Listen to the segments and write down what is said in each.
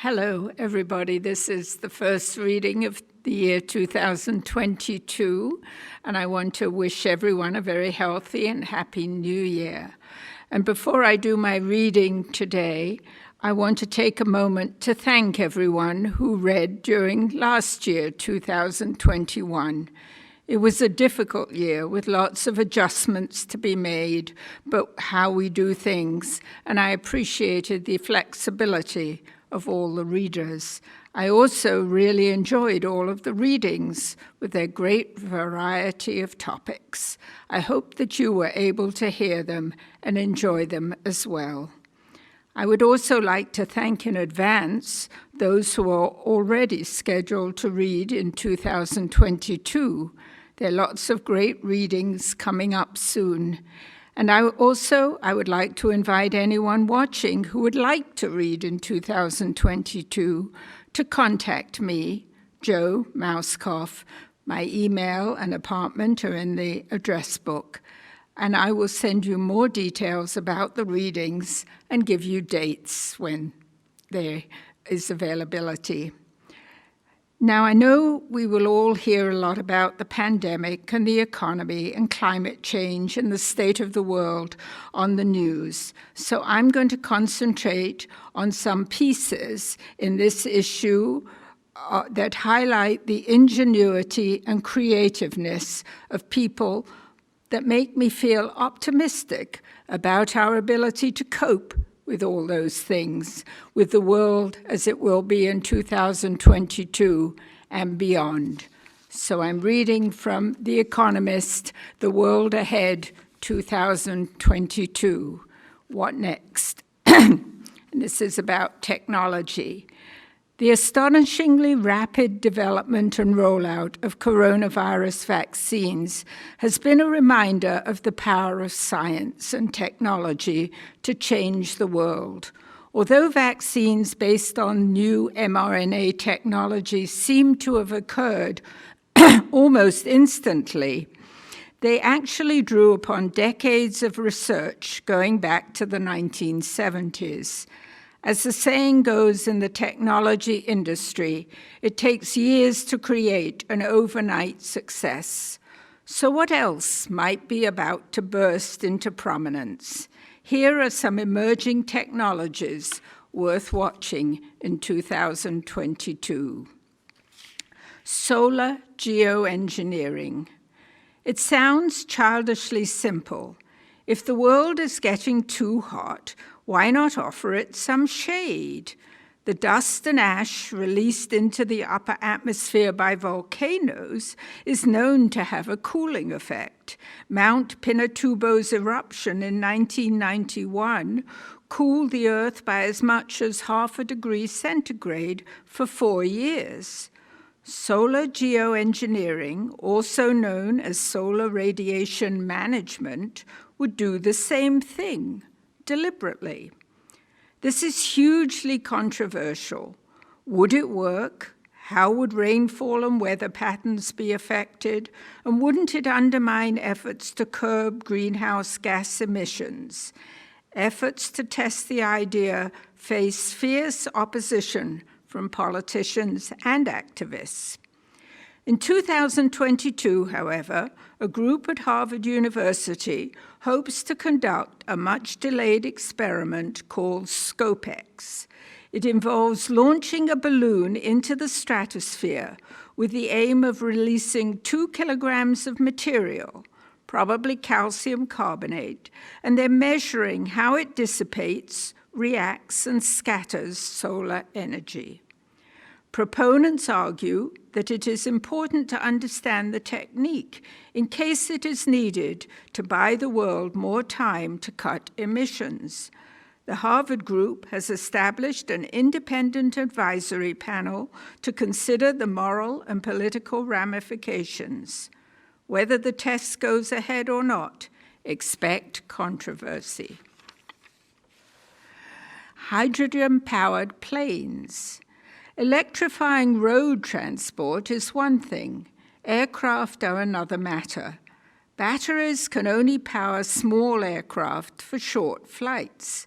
Hello, everybody. This is the first reading of the year 2022, and I want to wish everyone a very healthy and happy new year. And before I do my reading today, I want to take a moment to thank everyone who read during last year, 2021. It was a difficult year with lots of adjustments to be made, but how we do things, and I appreciated the flexibility of all the readers. I also really enjoyed all of the readings with their great variety of topics. I hope that you were able to hear them and enjoy them as well. I would also like to thank in advance those who are already scheduled to read in 2022. There are lots of great readings coming up soon. And I would like to invite anyone watching who would like to read in 2022 to contact me, Joe Mauskopf. My email and apartment are in the address book, and I will send you more details about the readings and give you dates when there is availability. Now, I know we will all hear a lot about the pandemic and the economy and climate change and the state of the world on the news. So I'm going to concentrate on some pieces in this issue that highlight the ingenuity and creativeness of people that make me optimistic about our ability to cope with all those things, with the world as it will be in 2022 and beyond. So I'm reading from The Economist, The World Ahead 2022. What next? And this is about technology. The astonishingly rapid development and rollout of coronavirus vaccines has been a reminder of the power of science and technology to change the world. Although vaccines based on new mRNA technology seem to have occurred almost instantly, they actually drew upon decades of research going back to the 1970s. As the saying goes in the technology industry, it takes years to create an overnight success. So what else might be about to burst into prominence? Here are some emerging technologies worth watching in 2022. Solar geoengineering. It sounds childishly simple. If the world is getting too hot, why not offer it some shade? The dust and ash released into the upper atmosphere by volcanoes is known to have a cooling effect. Mount Pinatubo's eruption in 1991 cooled the Earth by as much as 0.5 degrees centigrade for 4 years. Solar geoengineering, also known as solar radiation management, would do the same thing. Deliberately. This is hugely controversial. Would it work? How would rainfall and weather patterns be affected? And wouldn't it undermine efforts to curb greenhouse gas emissions? Efforts to test the idea face fierce opposition from politicians and activists. In 2022, however, a group at Harvard University hopes to conduct a much-delayed experiment called SCOPEX. It involves launching a balloon into the stratosphere with the aim of releasing 2 kilograms of material, probably calcium carbonate, and then measuring how it dissipates, reacts, and scatters solar energy. Proponents argue that it is important to understand the technique in case it is needed to buy the world more time to cut emissions. The Harvard group has established an independent advisory panel to consider the moral and political ramifications. Whether the test goes ahead or not, expect controversy. Hydrogen-powered planes. Electrifying road transport is one thing. Aircraft are another matter. Batteries can only power small aircraft for short flights.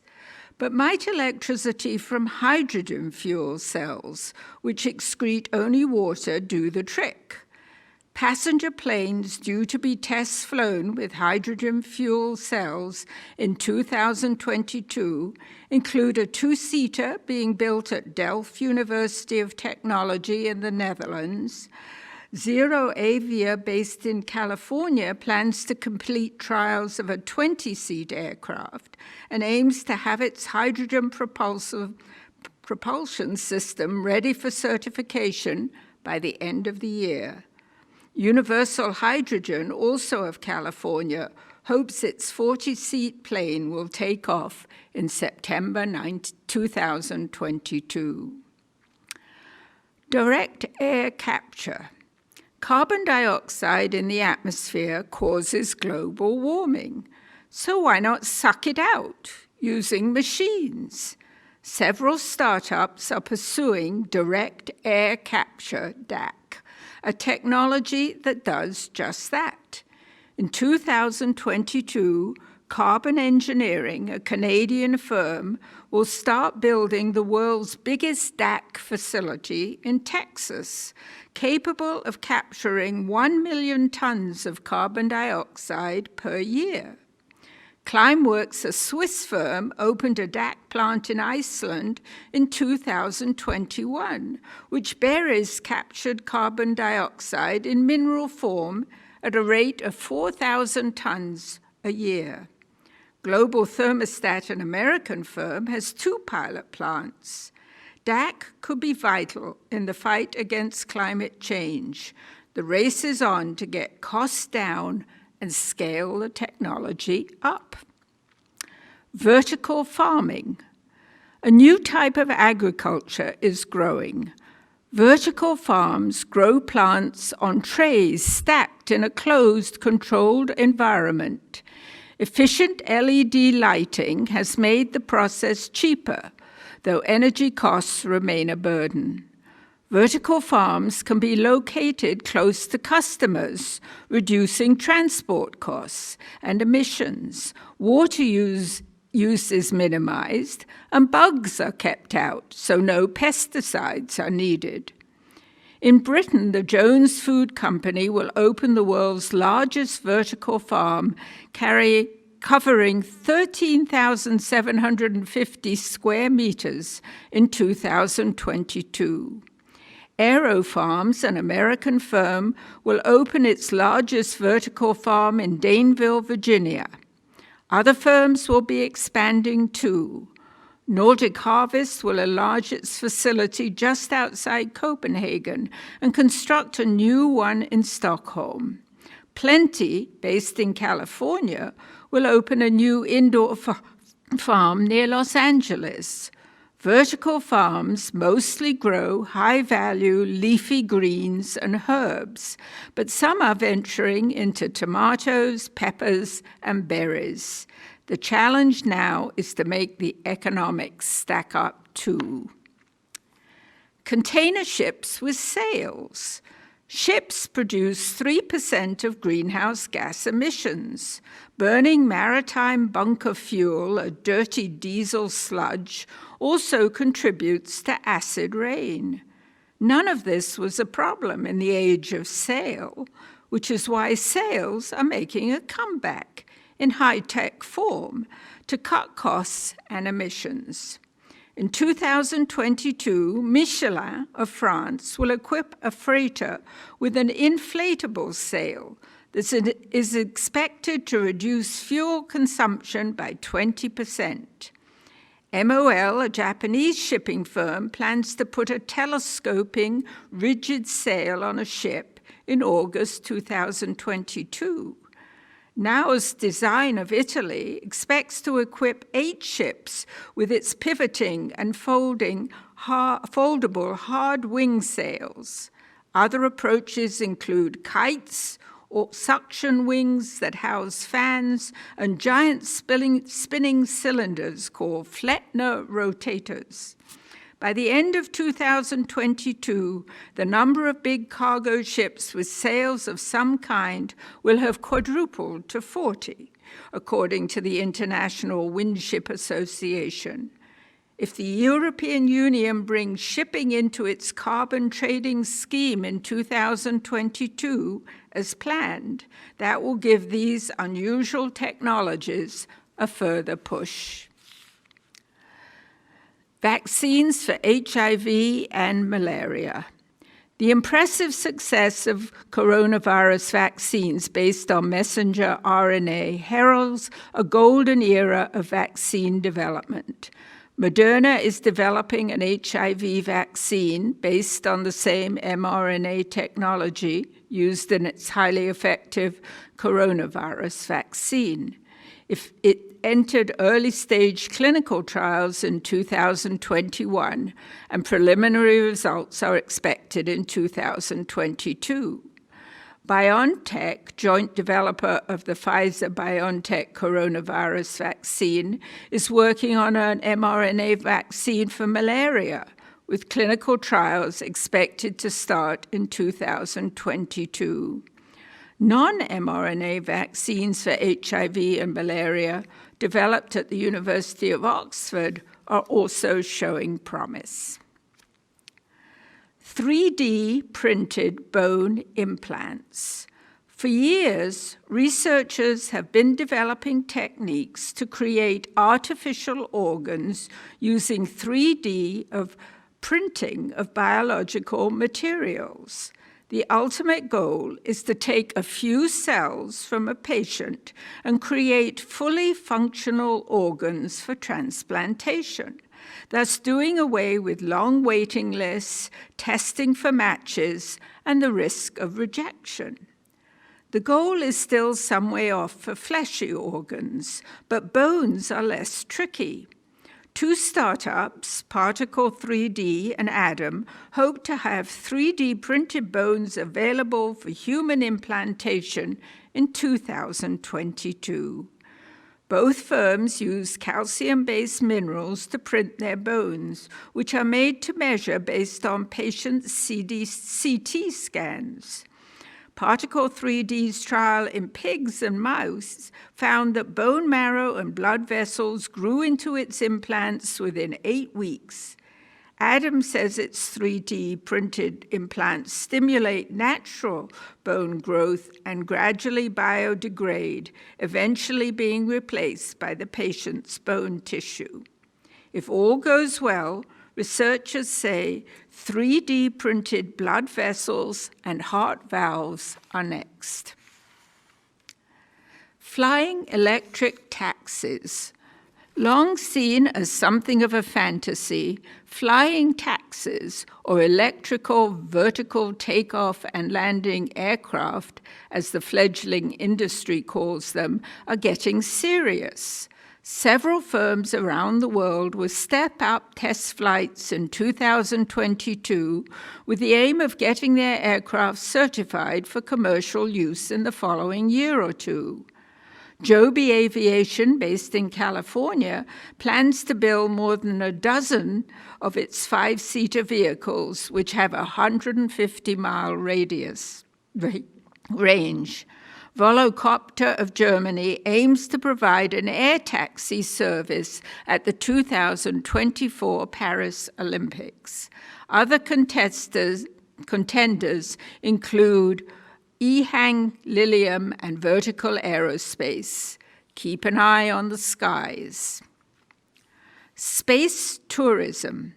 But might electricity from hydrogen fuel cells, which excrete only water, do the trick? Passenger planes due to be test flown with hydrogen fuel cells in 2022 include a two-seater being built at Delft University of Technology in the Netherlands. Zero Avia, based in California, plans to complete trials of a 20-seat aircraft and aims to have its hydrogen propulsion system ready for certification by the end of the year. Universal Hydrogen, also of California, hopes its 40-seat plane will take off in September 2022. Direct air capture. Carbon dioxide in the atmosphere causes global warming. So why not suck it out using machines? Several startups are pursuing direct air capture, DAC, a technology that does just that. In 2022, Carbon Engineering, a Canadian firm, will start building the world's biggest DAC facility in Texas, capable of capturing 1 million tons of carbon dioxide per year. Climeworks, a Swiss firm, opened a DAC plant in Iceland in 2021, which buries captured carbon dioxide in mineral form at a rate of 4,000 tons a year. Global Thermostat, an American firm, has 2 pilot plants. DAC could be vital in the fight against climate change. The race is on to get costs down and scale the technology up. Vertical farming. A new type of agriculture is growing. Vertical farms grow plants on trays stacked in a closed, controlled environment. Efficient LED lighting has made the process cheaper, though energy costs remain a burden. Vertical farms can be located close to customers, reducing transport costs and emissions. Water use is minimized, and bugs are kept out, so no pesticides are needed. In Britain, the Jones Food Company will open the world's largest vertical farm, covering 13,750 square meters in 2022. AeroFarms, an American firm, will open its largest vertical farm in Danville, Virginia. Other firms will be expanding too. Nordic Harvest will enlarge its facility just outside Copenhagen and construct a new one in Stockholm. Plenty, based in California, will open a new indoor farm near Los Angeles. Vertical farms mostly grow high-value leafy greens and herbs, but some are venturing into tomatoes, peppers, and berries. The challenge now is to make the economics stack up too. Container ships with sails. Ships produce 3% of greenhouse gas emissions. Burning maritime bunker fuel, a dirty diesel sludge, also contributes to acid rain. None of this was a problem in the age of sail, which is why sails are making a comeback in high-tech form to cut costs and emissions. In 2022, Michelin of France will equip a freighter with an inflatable sail that is expected to reduce fuel consumption by 20%. MOL, a Japanese shipping firm, plans to put a telescoping rigid sail on a ship in August 2022. Now's Design of Italy expects to equip 8 ships with its pivoting and foldable hard wing sails. Other approaches include kites or suction wings that house fans and giant spinning cylinders called Flettner rotators. By the end of 2022, the number of big cargo ships with sails of some kind will have quadrupled to 40. according to the International Windship Association. If the European Union brings shipping into its carbon trading scheme in 2022 as planned, that will give these unusual technologies a further push. Vaccines for HIV and malaria. The impressive success of coronavirus vaccines based on messenger RNA heralds a golden era of vaccine development. Moderna is developing an HIV vaccine based on the same mRNA technology used in its highly effective coronavirus vaccine. If it entered early-stage clinical trials in 2021, and preliminary results are expected in 2022. BioNTech, joint developer of the Pfizer-BioNTech coronavirus vaccine, is working on an mRNA vaccine for malaria, with clinical trials expected to start in 2022. Non-mRNA vaccines for HIV and malaria, developed at the University of Oxford, are also showing promise. 3D printed bone implants. For years, researchers have been developing techniques to create artificial organs using 3D printing of biological materials. The ultimate goal is to take a few cells from a patient and create fully functional organs for transplantation, thus doing away with long waiting lists, testing for matches, and the risk of rejection. The goal is still some way off for fleshy organs, but bones are less tricky. Two startups, Particle 3D and Atom, hope to have 3D printed bones available for human implantation in 2022. Both firms use calcium-based minerals to print their bones, which are made to measure based on patients' CT scans. Particle 3D's trial in pigs and mice found that bone marrow and blood vessels grew into its implants within 8 weeks. Adam says its 3D printed implants stimulate natural bone growth and gradually biodegrade, eventually being replaced by the patient's bone tissue. If all goes well, researchers say 3D printed blood vessels and heart valves are next. Flying electric taxis. Long seen as something of a fantasy, flying taxis, or electrical vertical takeoff and landing aircraft, as the fledgling industry calls them, are getting serious. Several firms around the world will step up test flights in 2022 with the aim of getting their aircraft certified for commercial use in the following year or two. Joby Aviation, based in California, plans to build more than a dozen of its 5-seater vehicles, which have a 150-mile range. Volocopter of Germany aims to provide an air taxi service at the 2024 Paris Olympics. Other contenders include EHang, Lilium, and Vertical Aerospace. Keep an eye on the skies. Space tourism.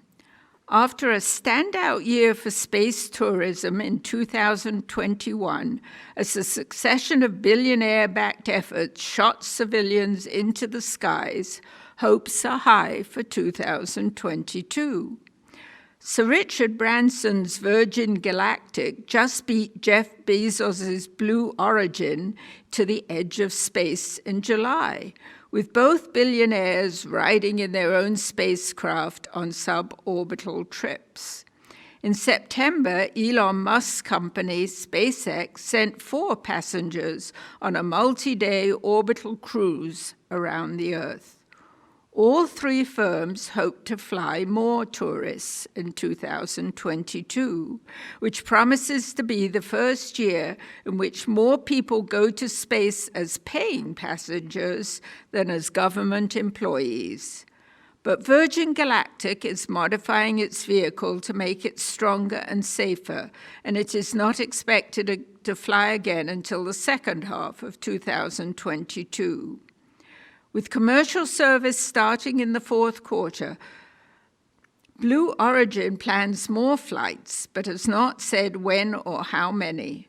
After a standout year for space tourism in 2021, as a succession of billionaire-backed efforts shot civilians into the skies, hopes are high for 2022. Sir Richard Branson's Virgin Galactic just beat Jeff Bezos's Blue Origin to the edge of space in July, with both billionaires riding in their own spacecraft on suborbital trips. In September, Elon Musk's company, SpaceX, sent 4 passengers on a multi-day orbital cruise around the Earth. All three firms hope to fly more tourists in 2022, which promises to be the first year in which more people go to space as paying passengers than as government employees. But Virgin Galactic is modifying its vehicle to make it stronger and safer, and it is not expected to fly again until the second half of 2022. With commercial service starting in the fourth quarter, Blue Origin plans more flights, but has not said when or how many.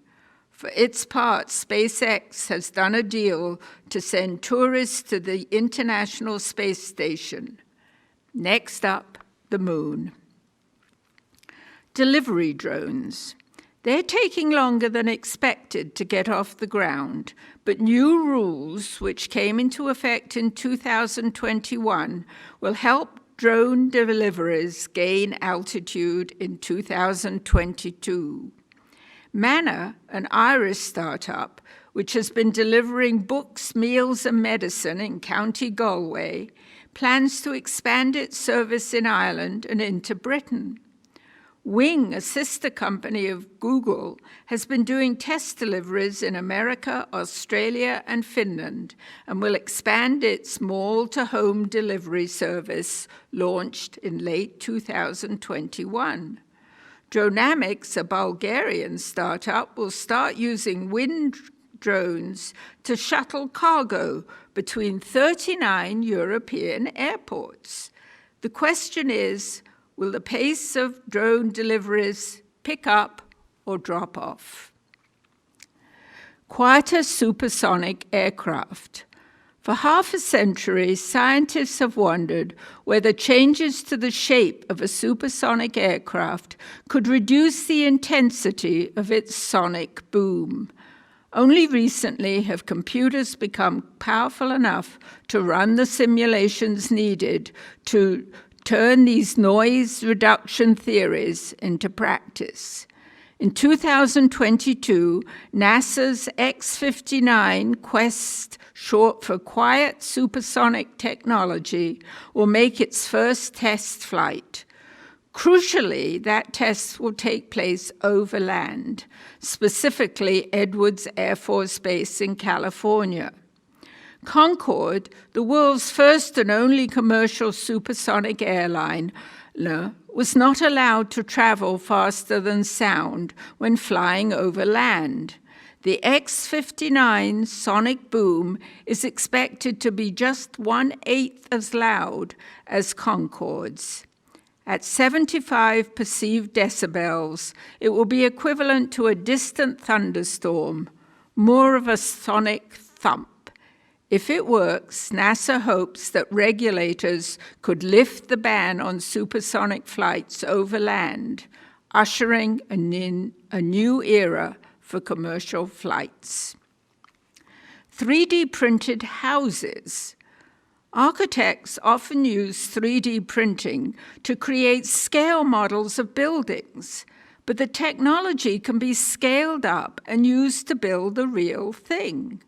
For its part, SpaceX has done a deal to send tourists to the International Space Station. Next up, the moon. Delivery drones. They're taking longer than expected to get off the ground, but new rules, which came into effect in 2021, will help drone deliveries gain altitude in 2022. Manna, an Irish startup, which has been delivering books, meals, and medicine in County Galway, plans to expand its service in Ireland and into Britain. Wing, a sister company of Google, has been doing test deliveries in America, Australia, and Finland, and will expand its mall-to-home delivery service, launched in late 2021. Dronamics, a Bulgarian startup, will start using wind drones to shuttle cargo between 39 European airports. The question is, will the pace of drone deliveries pick up or drop off? Quieter supersonic aircraft. For half a century, scientists have wondered whether changes to the shape of a supersonic aircraft could reduce the intensity of its sonic boom. Only recently have computers become powerful enough to run the simulations needed to turn these noise reduction theories into practice. In 2022, NASA's X-59 Quest, short for Quiet Supersonic Technology, will make its first test flight. Crucially, that test will take place over land, specifically Edwards Air Force Base in California. Concorde, the world's first and only commercial supersonic airline, was not allowed to travel faster than sound when flying over land. The X-59 sonic boom is expected to be just 1/8 as loud as Concorde's. At 75 perceived decibels, it will be equivalent to a distant thunderstorm, more of a sonic thump. If it works, NASA hopes that regulators could lift the ban on supersonic flights over land, ushering in a new era for commercial flights. 3D printed houses. Architects often use 3D printing to create scale models of buildings, but the technology can be scaled up and used to build the real thing.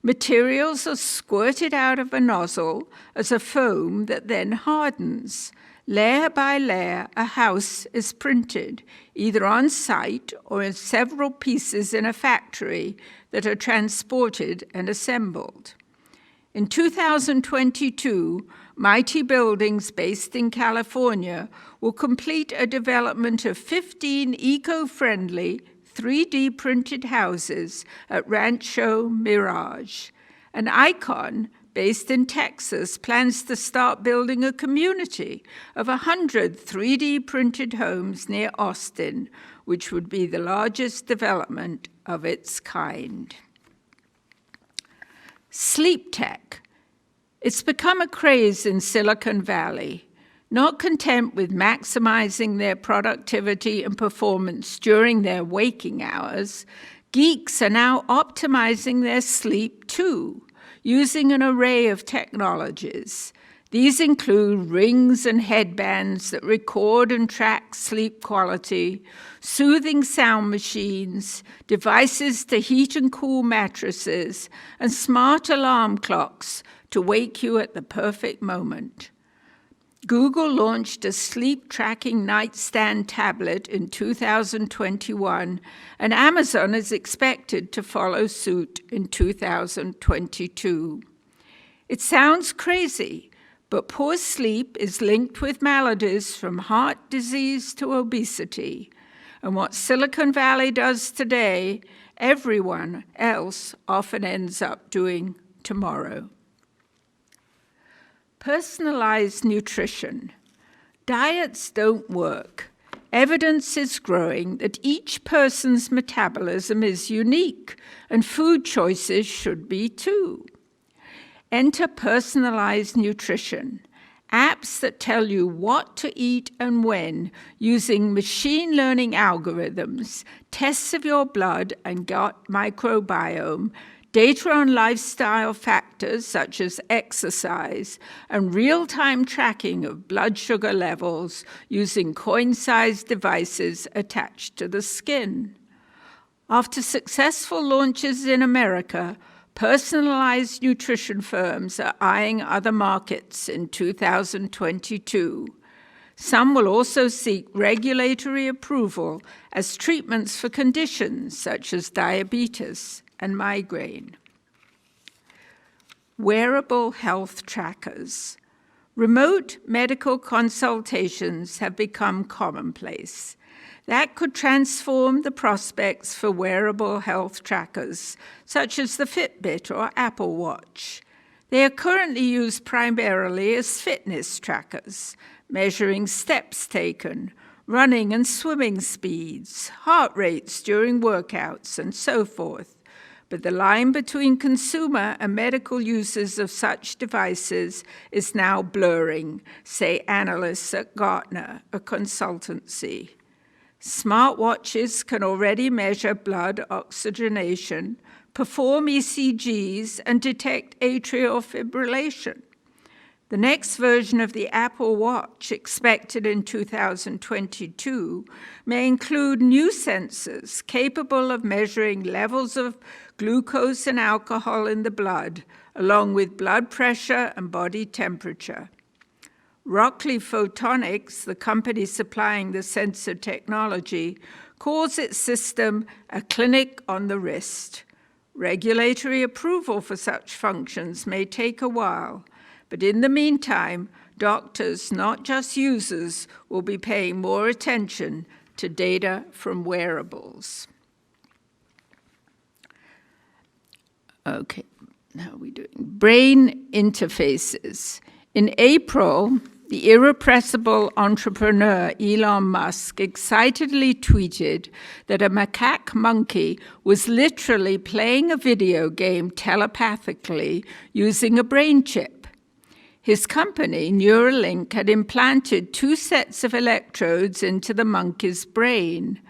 Materials are squirted out of a nozzle as a foam that then hardens. Layer by layer, a house is printed, either on site or in several pieces in a factory that are transported and assembled. In 2022, Mighty Buildings, based in California, will complete a development of 15 eco-friendly 3D printed houses at Rancho Mirage. An Icon, based in Texas, plans to start building a community of 100 3D printed homes near Austin, which would be the largest development of its kind. Sleep tech. It's become a craze in Silicon Valley. Not content with maximizing their productivity and performance during their waking hours, geeks are now optimizing their sleep too, using an array of technologies. These include rings and headbands that record and track sleep quality, soothing sound machines, devices to heat and cool mattresses, and smart alarm clocks to wake you at the perfect moment. Google launched a sleep tracking nightstand tablet in 2021, and Amazon is expected to follow suit in 2022. It sounds crazy, but poor sleep is linked with maladies from heart disease to obesity. And what Silicon Valley does today, everyone else often ends up doing tomorrow. Personalized nutrition. Diets don't work. Evidence is growing that each person's metabolism is unique, and food choices should be too. Enter personalized nutrition, apps that tell you what to eat and when using machine learning algorithms, tests of your blood and gut microbiome, data on lifestyle factors such as exercise, and real-time tracking of blood sugar levels using coin-sized devices attached to the skin. After successful launches in America, personalized nutrition firms are eyeing other markets in 2022. Some will also seek regulatory approval as treatments for conditions such as diabetes and migraine. Wearable health trackers. Remote medical consultations have become commonplace. That could transform the prospects for wearable health trackers, such as the Fitbit or Apple Watch. They are currently used primarily as fitness trackers, measuring steps taken, running and swimming speeds, heart rates during workouts, and so forth. But the line between consumer and medical uses of such devices is now blurring, say analysts at Gartner, a consultancy. Smartwatches can already measure blood oxygenation, perform ECGs, and detect atrial fibrillation. The next version of the Apple Watch, expected in 2022, may include new sensors capable of measuring levels of glucose and alcohol in the blood, along with blood pressure and body temperature. Rockley Photonics, the company supplying the sensor technology, calls its system a clinic on the wrist. Regulatory approval for such functions may take a while, but in the meantime, doctors, not just users, will be paying more attention to data from wearables. Okay, how are we doing? Brain interfaces. In April, the irrepressible entrepreneur Elon Musk excitedly tweeted that a macaque monkey was literally playing a video game telepathically using a brain chip. His company, Neuralink, had implanted 2 sets of electrodes into the monkey's brain.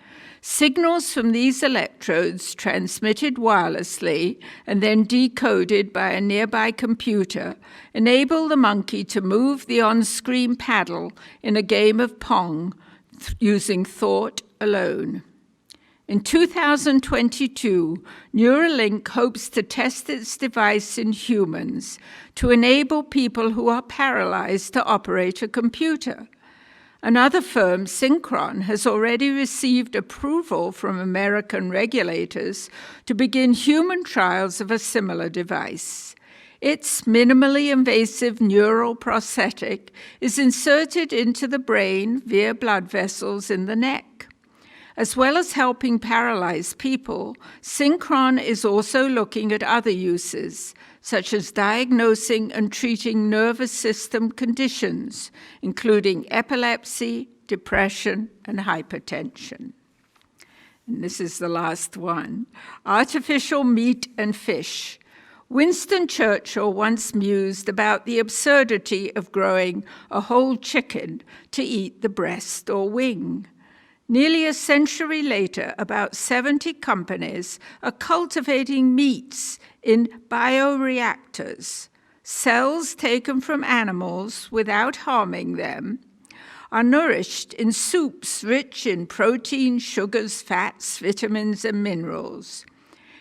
Signals from these electrodes, transmitted wirelessly and then decoded by a nearby computer, enable the monkey to move the on-screen paddle in a game of Pong using thought alone. In 2022, Neuralink hopes to test its device in humans to enable people who are paralyzed to operate a computer. Another firm, Synchron, has already received approval from American regulators to begin human trials of a similar device. Its minimally invasive neural prosthetic is inserted into the brain via blood vessels in the neck. As well as helping paralyzed people, Synchron is also looking at other uses, such as diagnosing and treating nervous system conditions, including epilepsy, depression, and hypertension. And this is the last one. Artificial meat and fish. Winston Churchill once mused about the absurdity of growing a whole chicken to eat the breast or wing. Nearly a century later, about 70 companies are cultivating meats in bioreactors. cells taken from animals without harming them are nourished in soups rich in protein, sugars, fats, vitamins, and minerals.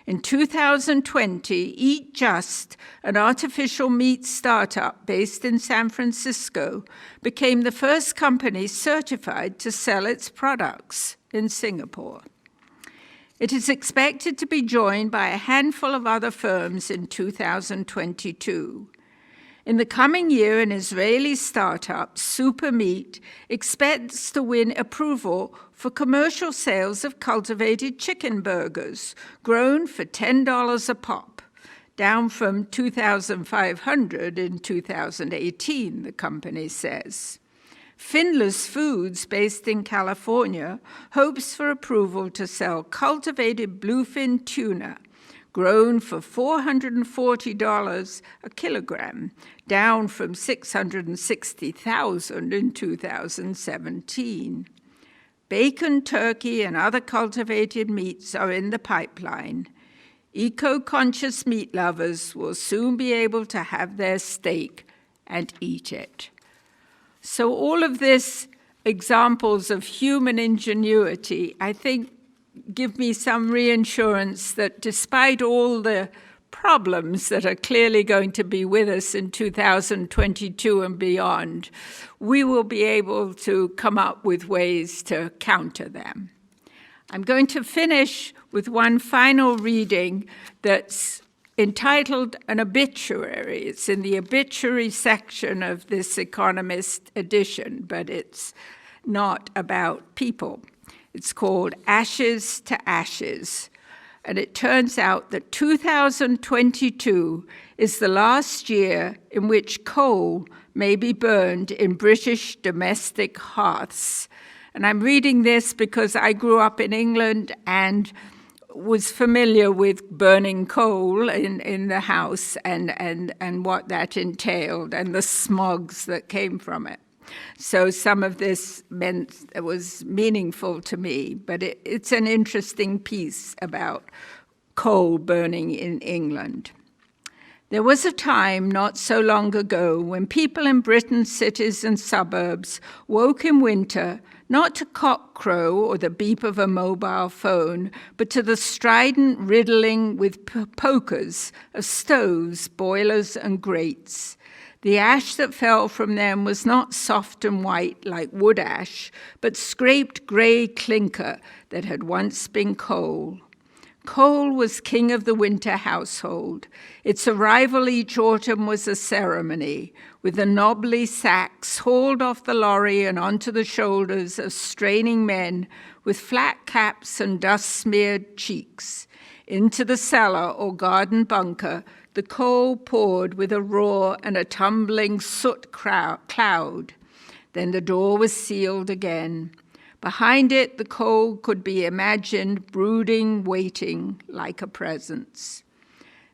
In 2020, Eat Just, an artificial meat startup based in San Francisco, became the first company certified to sell its products in Singapore. It is expected to be joined by a handful of other firms in 2022. In the coming year, an Israeli startup, Supermeat, expects to win approval for commercial sales of cultivated chicken burgers, grown for $10 a pop, down from $2,500 in 2018, the company says. Finless Foods, based in California, hopes for approval to sell cultivated bluefin tuna, grown for $440 a kilogram, down from $660,000 in 2017. Bacon, turkey, and other cultivated meats are in the pipeline. Eco-conscious meat lovers will soon be able to have their steak and eat it. So all of this examples of human ingenuity, I think, give me some reassurance that despite all the problems that are clearly going to be with us in 2022 and beyond, we will be able to come up with ways to counter them. I'm going to finish with one final reading that's entitled An Obituary. It's in the obituary section of this Economist edition, but it's not about people. It's called Ashes to Ashes. And it turns out that 2022 is the last year in which coal may be burned in British domestic hearths. And I'm reading this because I grew up in England and was familiar with burning coal in the house and what that entailed and the smogs that came from it. So some of this was meaningful to me, but it's an interesting piece about coal burning in England. There was a time not so long ago when people in Britain's cities and suburbs woke in winter not to cockcrow or the beep of a mobile phone, but to the strident riddling with pokers of stoves, boilers, and grates. The ash that fell from them was not soft and white like wood ash, but scraped grey clinker that had once been coal. Coal was king of the winter household. Its arrival each autumn was a ceremony, with the knobbly sacks hauled off the lorry and onto the shoulders of straining men with flat caps and dust-smeared cheeks. Into the cellar or garden bunker, the coal poured with a roar and a tumbling soot cloud. Then the door was sealed again. Behind it, the coal could be imagined brooding, waiting like a presence.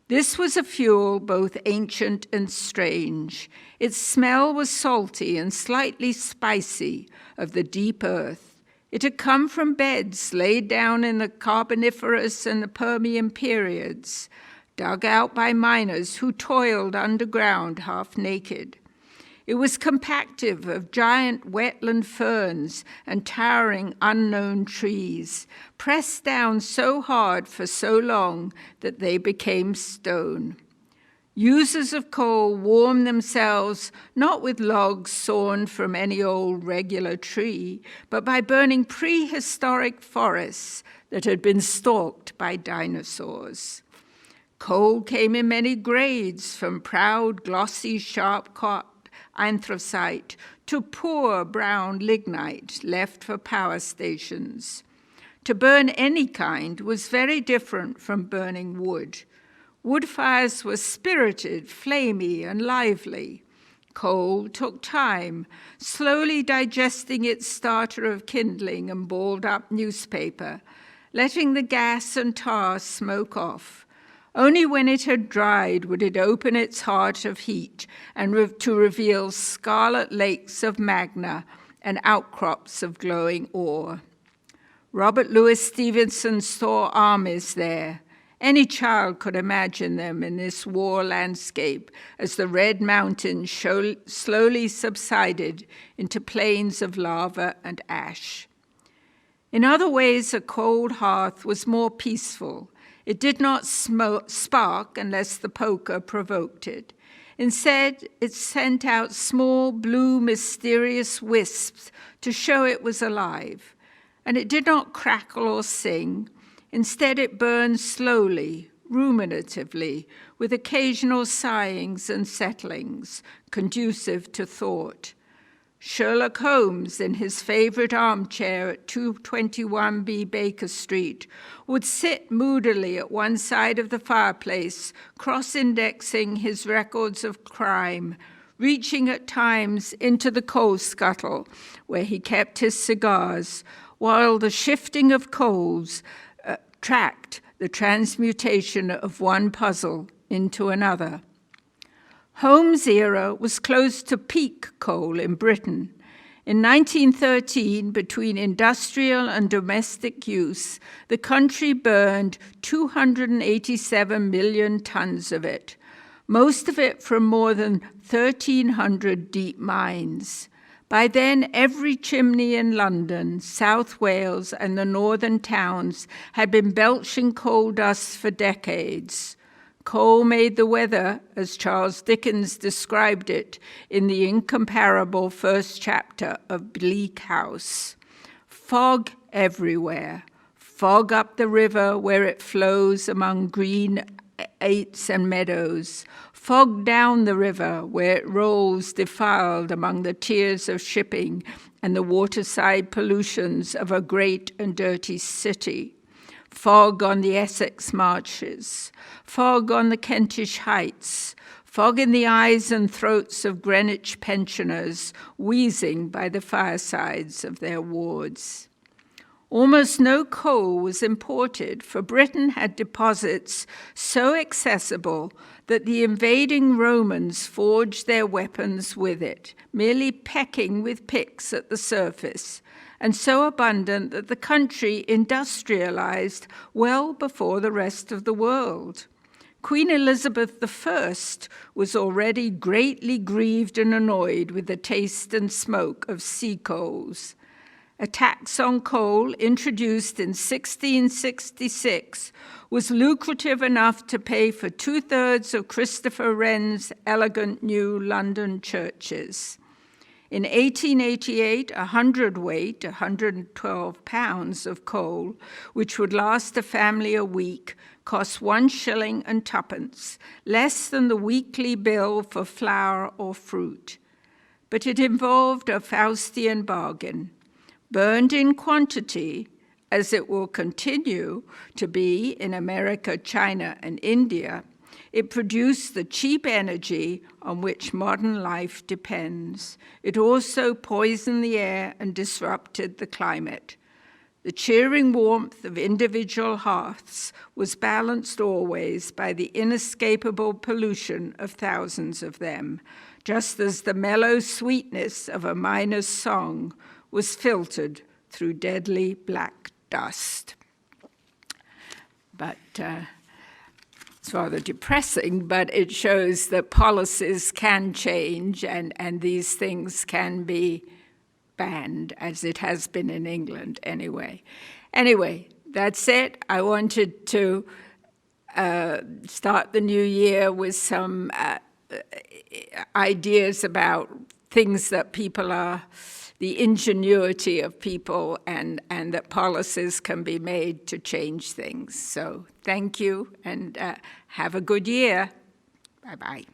This was a fuel both ancient and strange. Its smell was salty and slightly spicy of the deep earth. It had come from beds laid down in the Carboniferous and the Permian periods, dug out by miners who toiled underground half naked. It was compactive of giant wetland ferns and towering unknown trees, pressed down so hard for so long that they became stone. Users of coal warm themselves not with logs sawn from any old regular tree, but by burning prehistoric forests that had been stalked by dinosaurs. Coal came in many grades, from proud, glossy, sharp-cut anthracite to poor brown lignite left for power stations. To burn any kind was very different from burning wood. Wood fires were spirited, flamey, and lively. Coal took time, slowly digesting its starter of kindling and balled-up newspaper, letting the gas and tar smoke off. Only when it had dried would it open its heart of heat and to reveal scarlet lakes of magma and outcrops of glowing ore. Robert Louis Stevenson saw armies there, Any child could imagine them in this war landscape as the red mountains slowly subsided into plains of lava and ash. In other ways, a cold hearth was more peaceful. It did not spark unless the poker provoked it. Instead, it sent out small, blue, mysterious wisps to show it was alive. And it did not crackle or sing. Instead, it burned slowly, ruminatively, with occasional sighings and settlings, conducive to thought. Sherlock Holmes, in his favorite armchair at 221B Baker Street, would sit moodily at one side of the fireplace, cross-indexing his records of crime, reaching at times into the coal scuttle where he kept his cigars, while the shifting of coals tracked the transmutation of one puzzle into another. Holmes' era was close to peak coal in Britain. In 1913, between industrial and domestic use, the country burned 287 million tons of it, most of it from more than 1,300 deep mines. By then, every chimney in London, South Wales, and the northern towns had been belching coal dust for decades. Coal made the weather, as Charles Dickens described it in the incomparable first chapter of Bleak House. Fog everywhere. Fog up the river where it flows among green aits and meadows. Fog down the river where it rolls defiled among the tears of shipping and the waterside pollutions of a great and dirty city. Fog on the Essex marshes. Fog on the Kentish heights. Fog in the eyes and throats of Greenwich pensioners wheezing by the firesides of their wards. Almost no coal was imported, for Britain had deposits so accessible that the invading Romans forged their weapons with it, merely pecking with picks at the surface, and so abundant that the country industrialized well before the rest of the world. Queen Elizabeth I was already greatly grieved and annoyed with the taste and smoke of sea coals. A tax on coal, introduced in 1666, was lucrative enough to pay for 2/3 of Christopher Wren's elegant new London churches. In 1888, a hundredweight, 112 pounds of coal, which would last a family a week, cost 1 shilling and 2pence, less than the weekly bill for flour or fruit. But it involved a Faustian bargain. Burned in quantity, as it will continue to be in America, China, and India, it produced the cheap energy on which modern life depends. It also poisoned the air and disrupted the climate. The cheering warmth of individual hearths was balanced always by the inescapable pollution of thousands of them, just as the mellow sweetness of a miner's song was filtered through deadly black dust. But it's rather depressing, but it shows that policies can change and these things can be banned, as it has been in England anyway. Anyway, that's it. I wanted to start the new year with some ideas about things that people are, the ingenuity of people, and that policies can be made to change things. So thank you, and have a good year. Bye-bye.